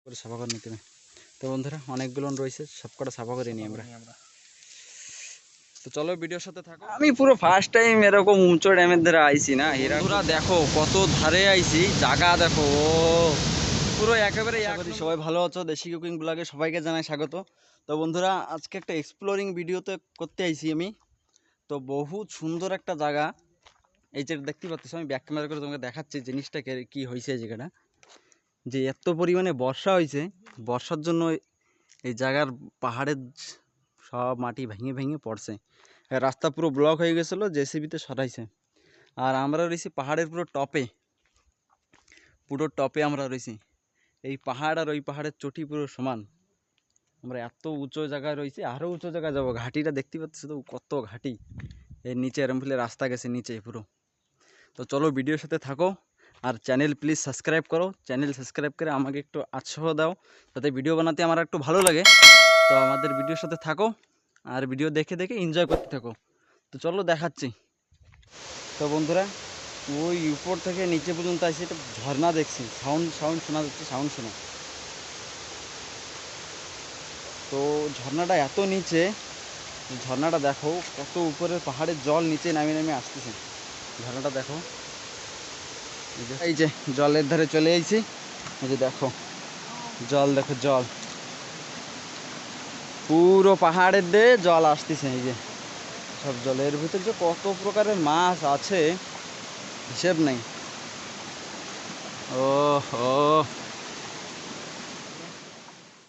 করে সাফা করে নিতে হবে। তো বন্ধুরা অনেকগুলো রয়েছে, সবকটা সাফা করে নিই আমরা। তো চলো ভিডিওর সাথে থাকো। আমি পুরো ফার্স্ট টাইম এরকম উঁচু ড্যামের ধারে আইছি না, এরা দেখো কত ধারে আইছি, জায়গা দেখো পুরো একেবারে। সবাই ভালো আছো? দেশি কুকিং ব্লগে সবাইকে জানাই স্বাগত। তো বন্ধুরা আজকে একটা এক্সপ্লোরিং ভিডিওতে করতে আইছি আমি। তো বহুত সুন্দর একটা জায়গা, এই যে দেখতে পাচ্ছ, আমি ব্যাক ক্যামেরা করে তোমাকে দেখাচ্ছি জিনিসটা কি হয়েছে। এই জায়গাটা যে এত পরিমাণে বর্ষা হয়েছে, বর্ষার জন্য এই জায়গার পাহাড়ের সব মাটি ভেঙে ভেঙে পড়ছে, রাস্তা পুরো ব্লক হয়ে গেছিলো, জেসিবিতে সরাইছে। আর আমরা রয়েছি পাহাড়ের পুরো টপে আমরা রয়েছি। এই পাহাড় আর ওই পাহাড়ের চটি পুরো সমান। আমরা এত উঁচু জায়গায় রয়েছি, আরও উঁচু জায়গায় যাবো। ঘাটিটা দেখতে পাচ্ছ তো, কত ঘাটি। এর নিচে এরম ফেলে রাস্তা গেছে নিচে পুরো। তো চলো ভিডিওর সাথে থাকো, আর চ্যানেল প্লিজ সাবস্ক্রাইব করো। চ্যানেল সাবস্ক্রাইব করে আমাকে একটু উৎসাহ দাও, যাতে ভিডিও বানাতে আমার একটু ভালো লাগে। তো আমাদের ভিডিওর সাথে থাকো আর ভিডিও দেখে দেখে এনজয় করতে থাকো। তো চলো দেখাচ্ছি। তো বন্ধুরা ওই উপর থেকে নিচে পর্যন্ত আসি, একটা ঝর্ণা দেখছি, সাউন্ড শোনা যাচ্ছে, সাউন্ড শোনা। তো ঝর্ণাটা এত নিচে, ঝর্ণাটা দেখো কত উপরে, পাহাড়ের জল নিচে নামে নামে আসতেছে। ঝর্ণাটা দেখো, এই যে জলের ধারে চলে আইছি। এই যে দেখো জল, দেখো জল পুরো পাহাড়ের দিয়ে জল আসতেছে। এই যে সব জলের ভিতর যে কত প্রকারের মাছ আছে হিসেব নেই। ও ও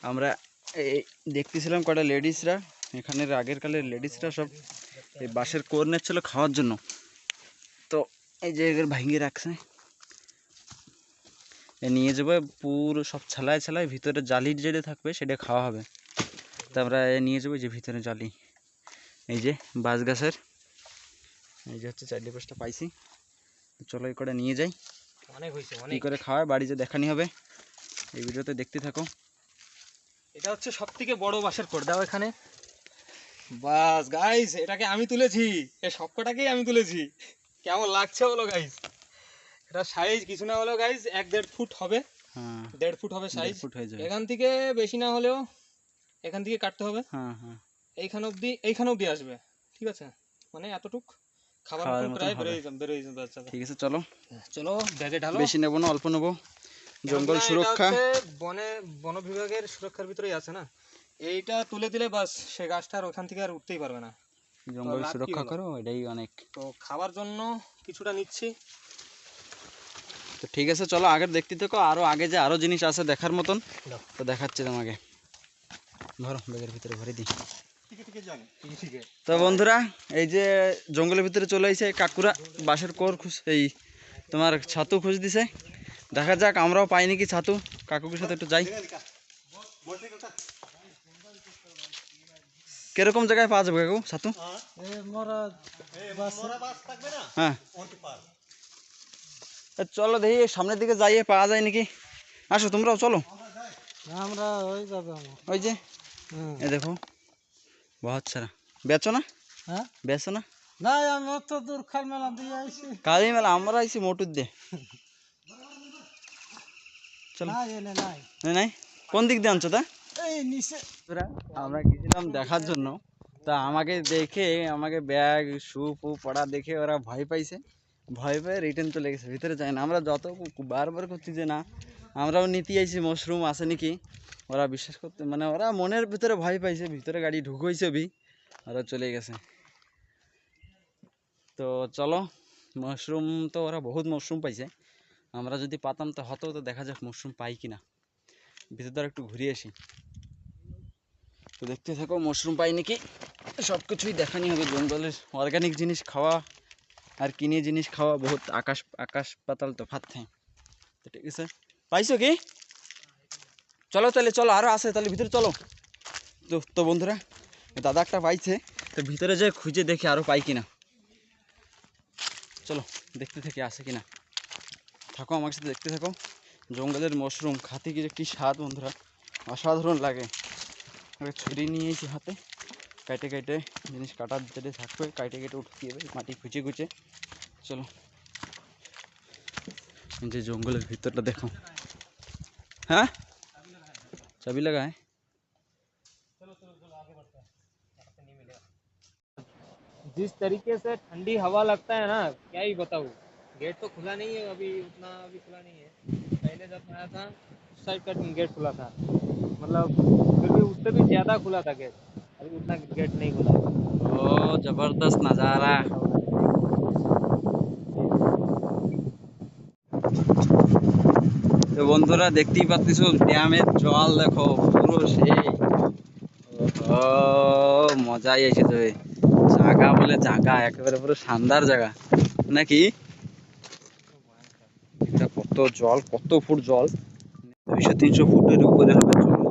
আমরা এই দেখতেছিলাম কটা লেডিসরা, এখানের আগের কালের লেডিসরা সব এই বাঁশের কোর নিচ্ছিল খাওয়ার জন্য। তো এই যে এগুলো ভাঙিয়ে রাখছে, নিয়ে যাবো পুরো সব ছালায় ছালায়, ভিতরে জালি যেটা থাকবে সেটা খাওয়া হবে। তো আমরা নিয়ে যাবো যে ভিতরে জালি, এই যে বাঁশ গাছের, এই যে হচ্ছে 4-5টা পাইছি। চলো এই করে নিয়ে যাই, অনেক হয়েছে, কী করে খাওয়ায় বাড়ি যে দেখানি হবে। এই ভিডিওতে দেখতে থাকো। এটা হচ্ছে সব থেকে বড় বাঁশের কোর। দাও এখানে। বাস গাইস, এটাকে আমি তুলেছি, এই সবকটাকেই আমি তুলেছি। কেমন লাগছে বলো গাইস? এটা সাইজ কিছু না হলেও গাইস 1-1.5 ফুট হবে। হ্যাঁ 1.5 ফুট হবে সাইজ। 1.5 ফুট হয়ে যাবে। এখান থেকে বেশি না হলেও এখান থেকে কাটতে হবে, হ্যাঁ হ্যাঁ, এইখান অবধি আসবে। ঠিক আছে, মানে এতটুক খাবার খাওয়ার মতন মতন প্রায় হবে। বেরোয় যাবে। ঠিক আছে চলো, চলো ব্যাগে ঢালো। বেশি নেবো না, অল্প নেবো। জঙ্গল এটা সুরক্ষা। হচ্ছে বন বিভাগের সুরক্ষার ভিতরেই আছে না। এইটা তুলে দিলে বাস সে গাছটা আর ওখান থেকে আর উঠতেই পারবে না। জঙ্গল লাভ কি সুরক্ষা হলো? করো, এটাই অনেক। তো খাবার জন্য কিছুটা নিচ্ছি। তো ঠিক আছে চলো আগের দেখতে থাকো, আরও আগে যে আরও জিনিস আছে দেখার মতন, তো দেখাচ্ছি তোমাকে। ধরো ব্যাগের ভিতরে ভরে দিই। তো বন্ধুরা এই যে জঙ্গলের ভিতরে চলে এসে কাকুরা বাঁশের কোর এই তোমার ছাতু খুঁজ দিছে। দেখা যাক আমরাও পাই নাকি ছাতু। কাকুর সাথে একটু যাই, কিরকম জায়গায় পাওয়া যাবে কাকু ছাতু? হ্যাঁ চলো দেখি সামনের দিকে যাইয়ে পাওয়া যায় নাকি। আসো তোমরাও চলো। আমরা ওই যে এ দেখো বহুত সারা। বেচো না? হ্যাঁ বেচো না? না, আমি তো দূর খাল মেলা দিয়ে আইছি। কালী মেলা আমরা আইছি মোটুর দিয়ে। চলো নাই নাই, কোন দিক দিয়ে আনছো তা? এই নিচে আমরা গেছিলাম দেখার জন্য, তা আমাকে দেখে, আমাকে ব্যাগ শু ফু পড়া দেখে ওরা ভয় পাইছে। ভয় পেয়ে রিটার্ন চলে গেছে, ভিতরে যায় না। আমরা যত বারবার করছি যে না আমরাও নিতে আইছি, মশরুম আছে নাকি। ওরা বিশ্বাস করতে, মানে ওরা মনের ভিতরে ভয় পাইছে, ভিতরে গাড়ি ঢুকইছে ভি, ওরা চলে গেছে। তো চলো মাশরুম, তো ওরা বহুত মাশরুম পাইছে, আমরা যদি পাতাম তো হতো। তো দেখা যাক মাশরুম পাই কিনা, ভিতর দ্বারা একটু ঘুরে আসি। তো দেখতে থাকো মাশরুম পাই নাকি, সব কিছুই দেখানি হবে। জঙ্গলের অর্গানিক জিনিস খাওয়া আর কিনে জিনিস খাওয়া বহুত আকাশ পাতাল তফাৎ থাকে। তো ঠিক আছে, পাইছো কি? চলো তাহলে, চলো আরও আছে তাহলে ভিতরে চলো। তো বন্ধুরা দাদা একটা পাইছে, তো ভিতরে যে খুঁজে দেখে আরও পাই কিনা। চলো দেখতে থেকে আসে কিনা, থাকো আমার সাথে দেখতে থাকো। জঙ্গলের মাশরুম খাতে গিয়ে কি স্বাদ বন্ধুরা, অসাধারণ লাগে। ছুরি নিয়েছি হাতে, কাটে কাটে জিনিস কাটার যেটা থাকবে কাটে কেটে উঠতে হবে, মাটি খুঁচে খুঁচে। চলো যে জঙ্গলের ভিতরটা দেখো। হ্যাঁ चाबी लगा है। चलो चलो चलो आगे बढ़ते हैं, यहाँ पे नहीं मिलेगा। जिस तरीके से ठंडी हवा लगता है ना, क्या ही बताऊँ। गेट तो खुला नहीं है अभी, उतना अभी खुला नहीं है। पहले जब आया था उस साइड का गेट खुला था, मतलब फिर भी उससे भी ज़्यादा खुला था गेट, अभी उतना गेट नहीं खुला है। ओ जबरदस्त नज़ारा। তো বন্ধুরা দেখতেই পাচ্ছিস ড্যামের জল দেখো পুরো সেই ও মজাই এসে যাবে। জায়গা বলে জায়গা, একেবারে পুরো শানদার জায়গা নাকি। এটা কত জল, কত ফুট জল, 200-300 ফুটের উপরে হবে জল।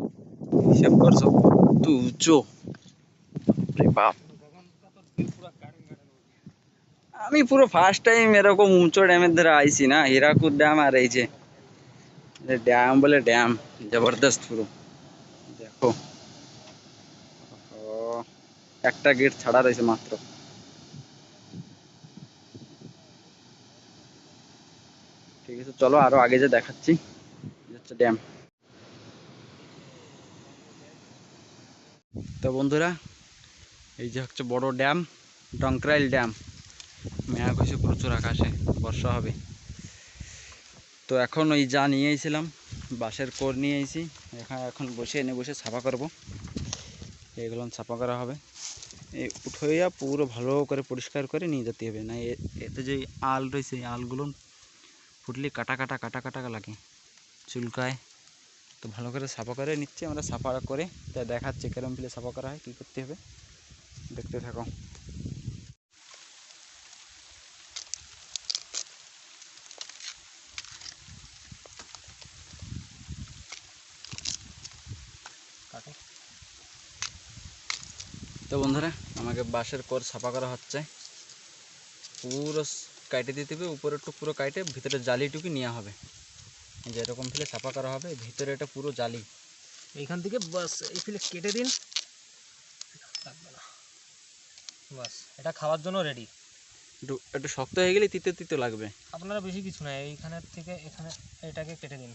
হিসাব করছো কত উঁচু, রে বাপ। আমি পুরো ফার্স্ট টাইম এরকম উঁচু ড্যামের ধারে আইছি না, হীরাকুদ ড্যাম আর এই যে ড্যাম বলে ড্যাম, জবরদস্ত পুরো দেখো। ও একটা গেট ছাড়া রয়েছে মাত্র। ঠিক আছে চলো আরো আগে যে দেখাচ্ছি, এই হচ্ছে ড্যাম। তো বন্ধুরা এই যে হচ্ছে বড় ড্যাম, ডংক্রাইল ড্যাম। মেঘ হয়েছে প্রচুর আকাশে, বর্ষা হবে। তো এখন ওই যা নিয়ে এসেছিলাম বাঁশের কোর নিয়ে এসেছি, এখন বসে সাফা করব। এগুলো সাফা করা হবে, এই উঠোইয়া পুরো ভালো করে পরিষ্কার করে নিয়ে যেতে হবে, না এতে যে আল রয়েছে এই আলগুলো ফুটলে কাটা কাটা কাটা কাটা লাগে, চুলকায়। তো ভালো করে সাফা করে নিচ্ছি আমরা, সাফা করে তাই দেখাচ্ছি কেরম ফেলে সাফা করা হয়, কী করতে হবে দেখতে থাকো। তো বন্ধুরা আমাকে বাঁশের কোর সাফা করা হচ্ছে, পুরো কাটে দিতে হবে, উপরেরটুকু পুরো কাটে ভিতরে জালিটুকু নেওয়া হবে। যেরকম ফেলে সাফা করা হবে, ভিতরে এটা পুরো জালি। এইখান থেকে বাস এই ফেলে কেটে দিন, বাস এটা খাওয়ার জন্য রেডি। একটু একটু শক্ত হয়ে গেলে তিতে তিতে লাগবে। আপনারা বেশি কিছু না, এইখানের থেকে এখানে এটাকে কেটে দিন,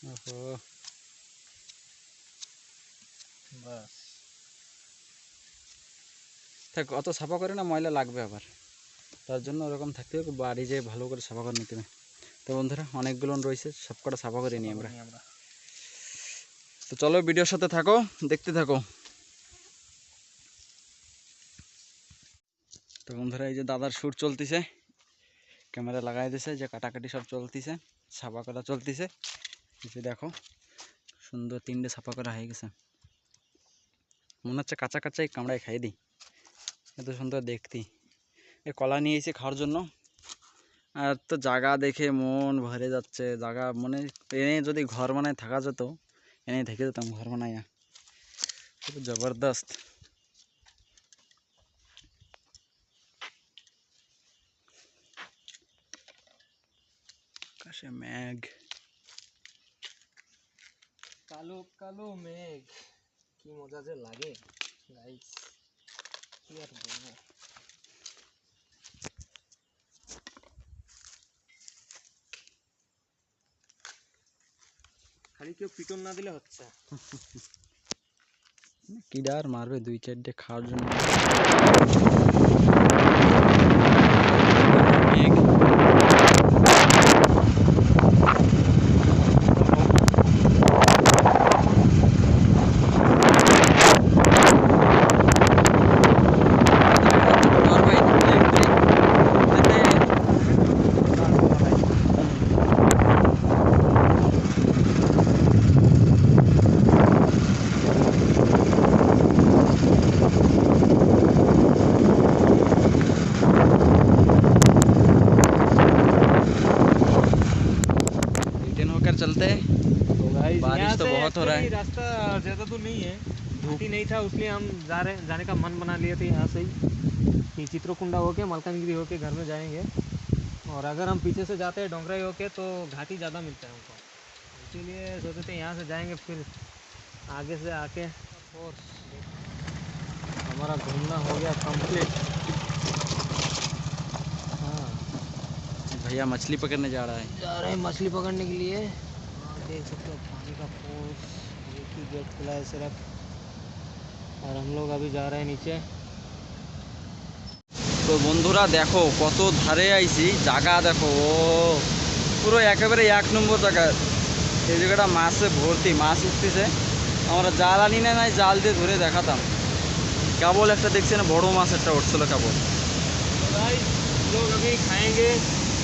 ওহো বাস। থাক, অত সাফা করে না ময়লা লাগবে আবার, তার জন্য ওরকম থাকতে হবে, বাড়ি যেয়ে ভালো করে সাফা করে নিতে হবে। তো বন্ধুরা অনেকগুলো রয়েছে, সব কটা সাফা করে নিই আমরা। তো চলো ভিডিওর সাথে থাকো, দেখতে থাকো। তো বন্ধুরা এই যে দাদার শ্যুট চলতেছে, ক্যামেরা লাগাই দিছে, যে কাটাকাটি সব চলতেছে, সাফা করা চলতেছে। এই যে দেখো সুন্দর 3টে সাফা করা হয়ে গেছে, মনে হচ্ছে কাঁচা কাঁচাই কামড়ায় খাই দিই, এত সুন্দর দেখতে। এ কলা নিয়ে এসে খাওয়ার জন্য, আর তো জায়গা দেখে মন ভরে যাচ্ছে। জায়গা মনে এনে যদি ঘর বানায় থাকা যেত, এনে থেকে যেতাম ঘর বানাইয়া, খুব জবরদস্ত। আকাশে মেঘ, কালো কালো মেঘ, কি মজা যে লাগে গাইস, কি আর বলবো। খালি কেউ পিটন না দিলে হচ্ছে। কিডার মারবে 2-4টে খাওয়ার জন্য। মেঘ होकर चलते हैं। तो गाइस बारिश तो बहुत हो रहा है। रास्ता ज़्यादा दूर नहीं है, धूप ही नहीं था, इसलिए हम जाने का मन बना लिए थे यहाँ से ही, कि चित्रकुंडा होके मलकानगिरी होके घर में जाएंगे। और अगर हम पीछे से जाते हैं डोंगराई होके तो घाटी ज़्यादा मिलता है हमको, इसीलिए सोचे थे यहाँ से जाएंगे, फिर आगे से आके और हमारा घूमना हो गया कंप्लीट। हाँ भैया मछली पकड़ने जा रहा है, जा रहे हैं मछली पकड़ने के लिए। देख सकते हो पानी का फोर्स, एक ही गेट खुला है सिर्फ, और हम लोग अभी जा रहे हैं नीचे। তো বন্ধুরা দেখো কত ধারে আইছি, জায়গা দেখো ও পুরো একেবারে 1 নম্বর জায়গা। এই জায়গাটা মাছে ভর্তি, মাছ উঠতেছে। আমরা জাল আনি না, নাই জাল দিয়ে ধরে দেখাতাম। কেবল একটা দেখছি না, বড় মাছ একটা উঠছিল কেবল। तो गाइस लोग अभी खाएंगे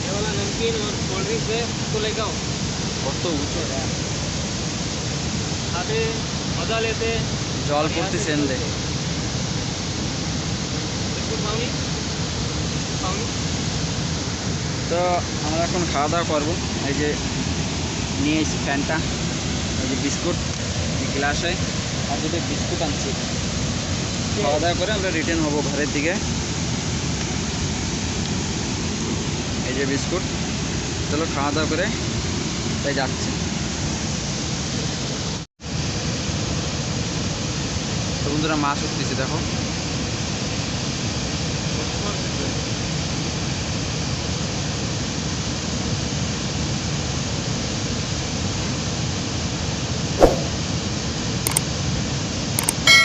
ये वाला नमकीन और कोल्ड ड्रिंक है, तो लेके आओ। কত উঁচু खाते मजा लेते। জল পড়তেছে এন্দে। बिस्कुट खाओगी? खाओगी? তো আমরা এখন খাওয়া দাওয়া করবো। এই যে নিয়ে এসেছি ফ্যানটা, এই যে বিস্কুট, এই গ্লাসে আর দুটো বিস্কুট আনছি। খাওয়া দাওয়া করে আমরা রিটার্ন হবো ঘরের দিকে। এই যে বিস্কুট, চলো খাওয়া দাওয়া করে তাই যাচ্ছি। তো বন্ধুরা মাছ উঠতেছে দেখো।